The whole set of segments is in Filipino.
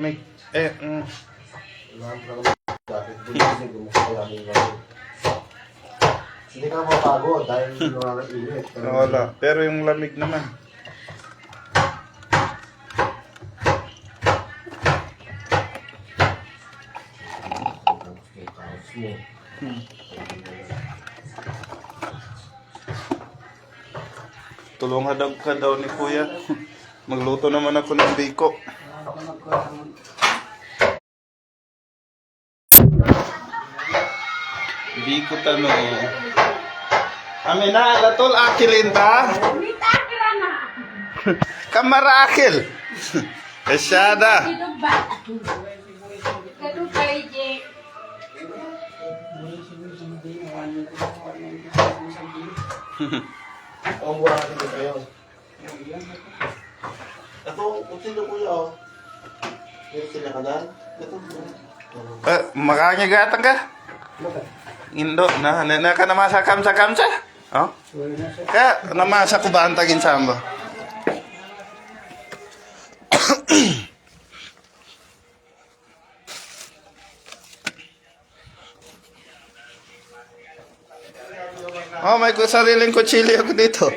May, eh, Hindi ka mapagod dahil nangangainit. wala. Pero yung lamig naman. Tulungan daw ka daw ni Kuya. Magluto naman ako ng biko. Biko tano. Amina, latol akilinta. Kamara akil. Esyada. Ang buwan natin dito kayo. Ito, kung sino kuya o. Yung sila ka na. Ito. Makakagatan ka? Indo, na ka namasa kamsa-kamsa? Oh? Kaya namasa ko ba antagin samba? Oh, may sariling kutsilyo ako dito.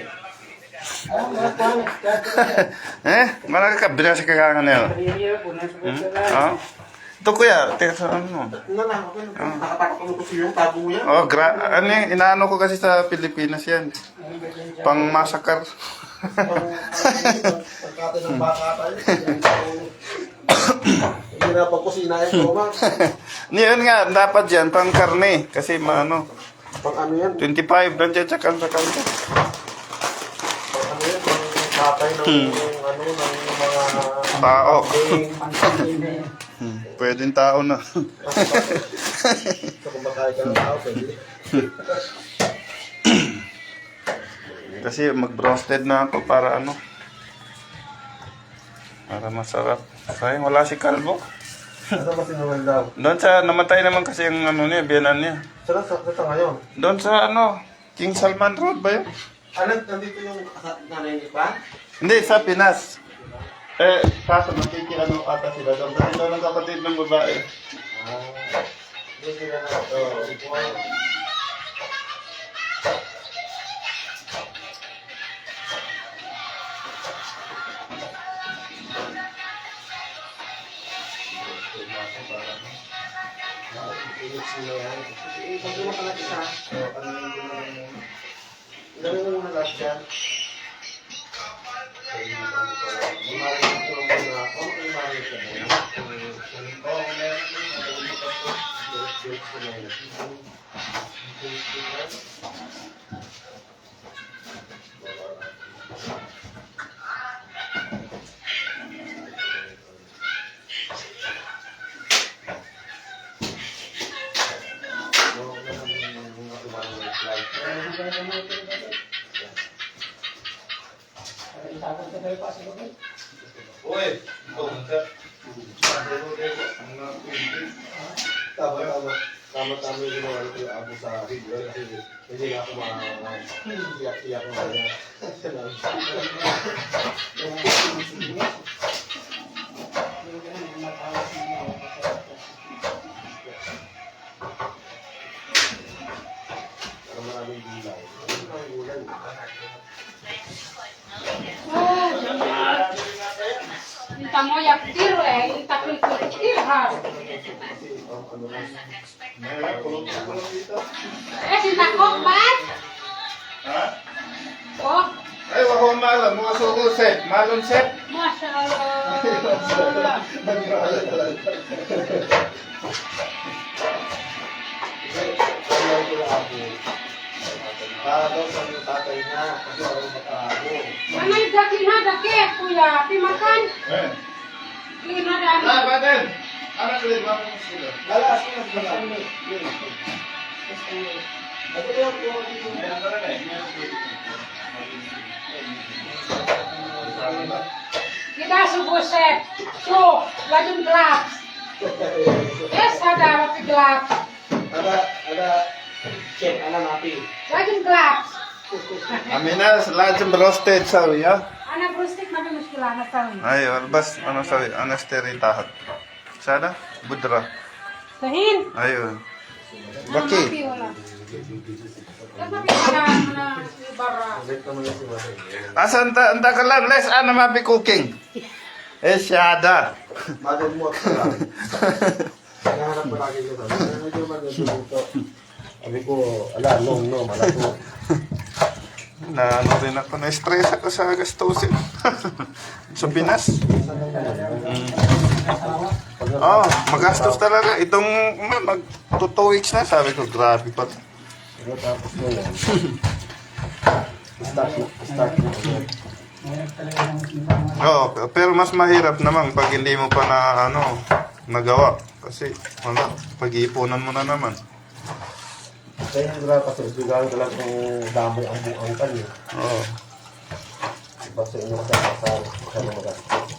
Marami ka, binasa ka nga ngayon. Oh? Ito kuya, teka ano? Nakatakot ko siya yung tago mo yan. Oh, ano yung inaano ko kasi sa Pilipinas yan. Pang masakar. Pagkate ng baka tayo. Hindi na pagkusina yung Roma. Yan nga, dapat yan, pang karne. Kasi maano, Pang ano yan? 25, nandiyan sa kansa. Pang ano yan? Pang katay ng ano, ng mga... Tao. Pwedeng tao na. So kung baka ka ng tao, pwede. Kasi mag-roasted na ako para ano. Para masarap. Sayang wala si Calvo. Ano ba sinuwan daw? Doon sa, namatay naman kasi yung ano niya, biyanan niya. Saan sa ngayon? Doon sa ano, King Salman Road ba yun? Nandito yung nanay ni Pa? Hindi, sa Pinas. Kaso nakikiano ata sila doon. Kasi doon ang kapatid ng babae. Hindi sila na ito. Ilagay mo muna lahat dyan. Uy! Tama-tama yung ginawa ko yung abo sa video kasi hindi na ako iyak-iyak na kanya. Para maraming gulay. Maraming gulay. Kita mo yaktir kita pikir ha. Sinta kok bat? Ha? Kok? Ay, wahon malam. Mga suko set. Malon set. Masya Allah. Para daw sa mga tatay na kasi ako makaabo. Mana yung daki na daki kuya? Pimakan? Eh. Lima dami. Baden. Anak ulit, mga sila. Lalas ko na sila. Ako yung dito. Kita subuh set. So, lajun gelap. Yes, ada roti gelap. Ada check alam natin. Lajun gelap. Amina, lahat yung roasted sa uya. Anak brustik na muskila na tahu. Ayun, bas, ano sabi, anasteritahat. Sana? Budra. Sahin. Ayun. Baki. Baki. Wala. Tapi mana bara. Ulit naman yan si Masay. Asan anta ka lang, les, ano mapi cooking? Syada. Madod mo at lang. Nahanap pa lagi ko sabi. Medyo madod dito. Sabi ko, ala, no, malato. Na ano rin ako, na-stress ako sa gastusin. Sa Pinas. Oh, magastos talaga. Itong mag 2 weeks na, sabi ko, grabe pa. Tapos mo yan. Start na. Oo, pero mas mahirap naman pag hindi mo pa na ano, nagawa. Kasi, wala, pag-iipunan mo na naman. Kaya yung grapa kasi, bigyan ko lang kung damo ang buang kan eh. Oo. Basta inyo sa magastos.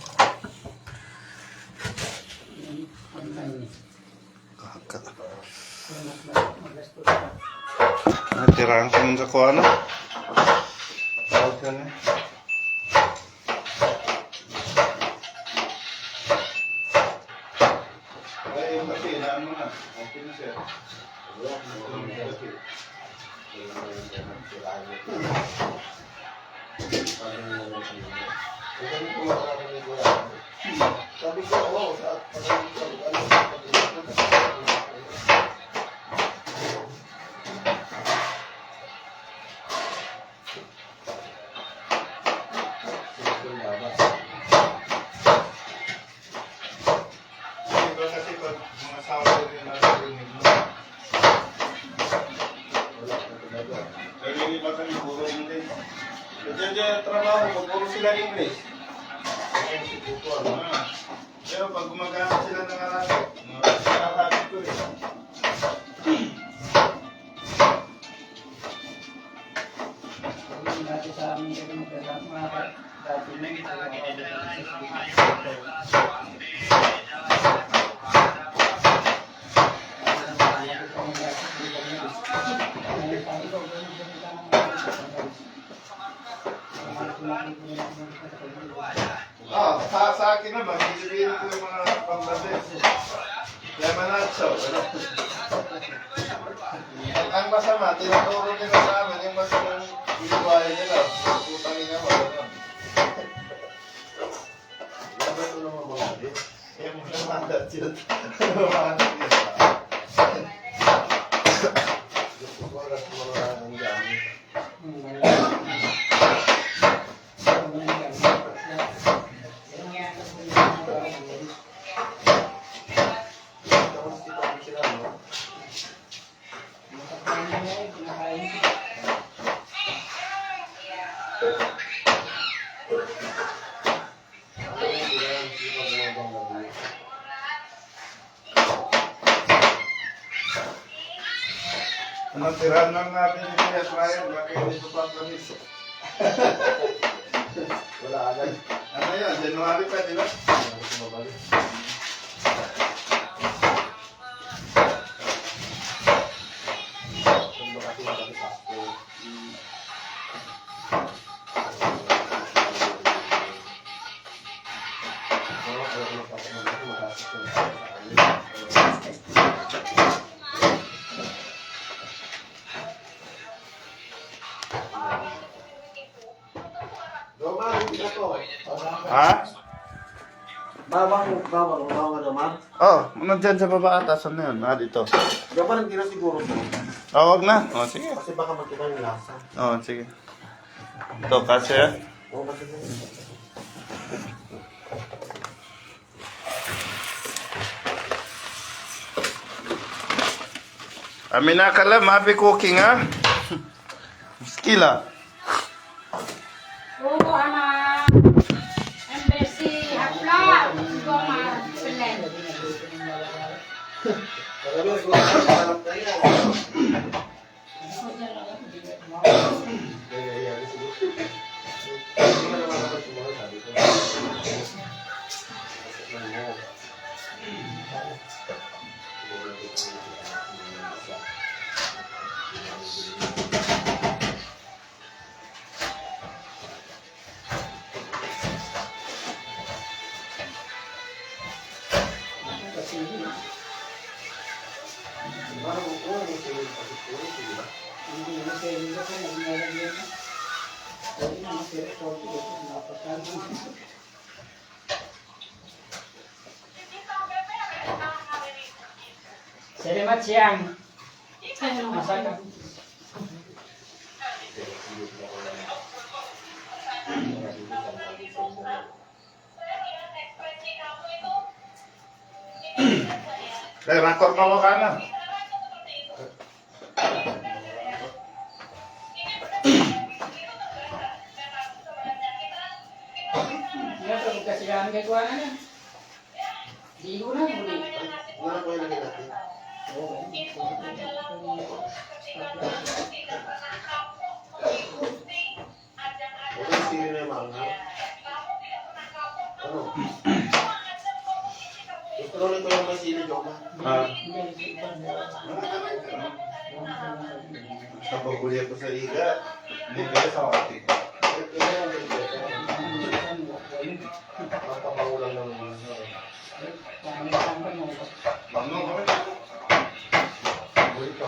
Natirahan ko ng kakuha na. Tawag ka na. Ay, yung kasi, inaan mo na. Okay na siya. Sabi ko, oo, Iba kasi pag mga asawa rin na narinig mo. Narinig ba kami puro English? Diyan dyan trabaho ko, puro sila English. Pero pag gumagamit sila ng Arabic, nakakapit ko rin. Sa akin naman, bibigyan ko yung mga pambases. Yamanatso. Ang masama, tinuturo nila sa amin yung masamang iniwain nila. Putangin nga mo. Laban ko naman mga din. Yung mga mandat yun. Mandat yun. Gusto ko lang sa mga ang gamit. Tapos dito kami sila, no? Anong tirahan lang natin yung Pilihat Ryan, bakit hindi ko pa promis. Wala agad. Ano yan, January pa, di ba? Mabalik. Sundo kasi yung kami Pasko. Ayaw ko magpapamagay, magastos ko sa amin. Roman, hindi na to. Ha? Bawang ka naman. Oh, nandyan sa baba ata, saan na yun? Ah, dito. Roman, hindi na siguro to. Oh, wag na. Oh, sige. Kasi baka magkita yung lasa. Oh, sige. Ito, kasi Oo, kasi Amina ka lang, happy cooking, ha? Skila. Oo, anak. Embassy, hapla. Goma, selen. Sabi ko, alam tayo. Hindi ka naman naman sumunod, sabi ko. sige. Parang oo, sige pa sige ba? Hindi na sige ko kung nagmeron yun. Pwede na masira ko ito. Napasal. Salamat siyang. Masakit. Kaya makor pa ko ka na. Nga ito, magkasigahan kay kuha na na. Digo na, muli. Wala ko ilagay natin. Wala yung sili na yung maanghang. Ano? Gusto rin ko yung may sili, Joma. Sa paguli ko sa iga. Hindi kaya sa kati. Matapaw lang naman. Bangno kami. Bulit ka.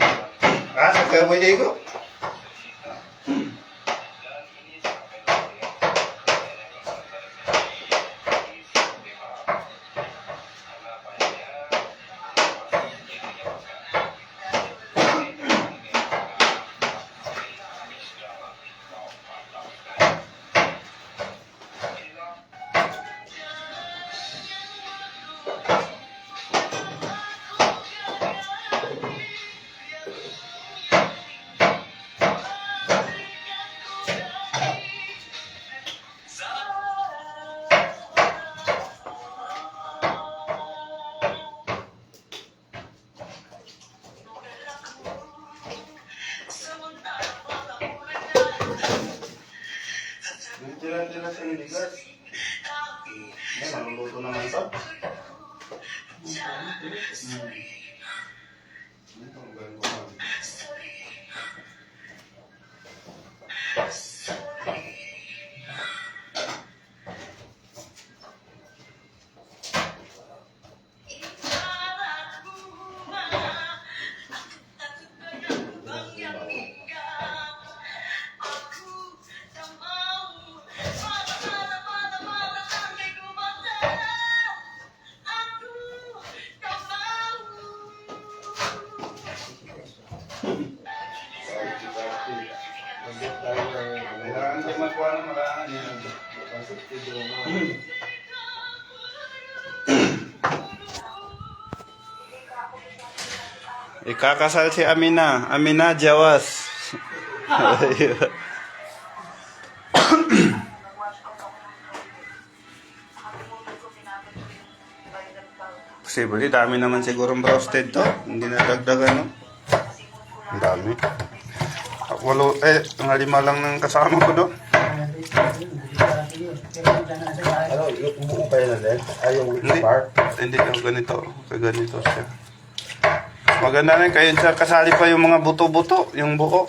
Sa kaya mo igo. Tira-tira sa iligas. Maluluto naman ito. Kailangan ko magkuha ng maraan yan. Ikakasal si Amina. Amina Jawas. Posible, dami naman siguro roasted to. Hindi na dagdagan, no? Ang dami. Walo, ang 5 lang ng kasama ko do. Ano, yung buo pa yan din? Ay, yung Hindi, part? hindi ko ganito. Ganito siya. Maganda rin kayo siya kasali pa yung mga buto-buto, yung buo.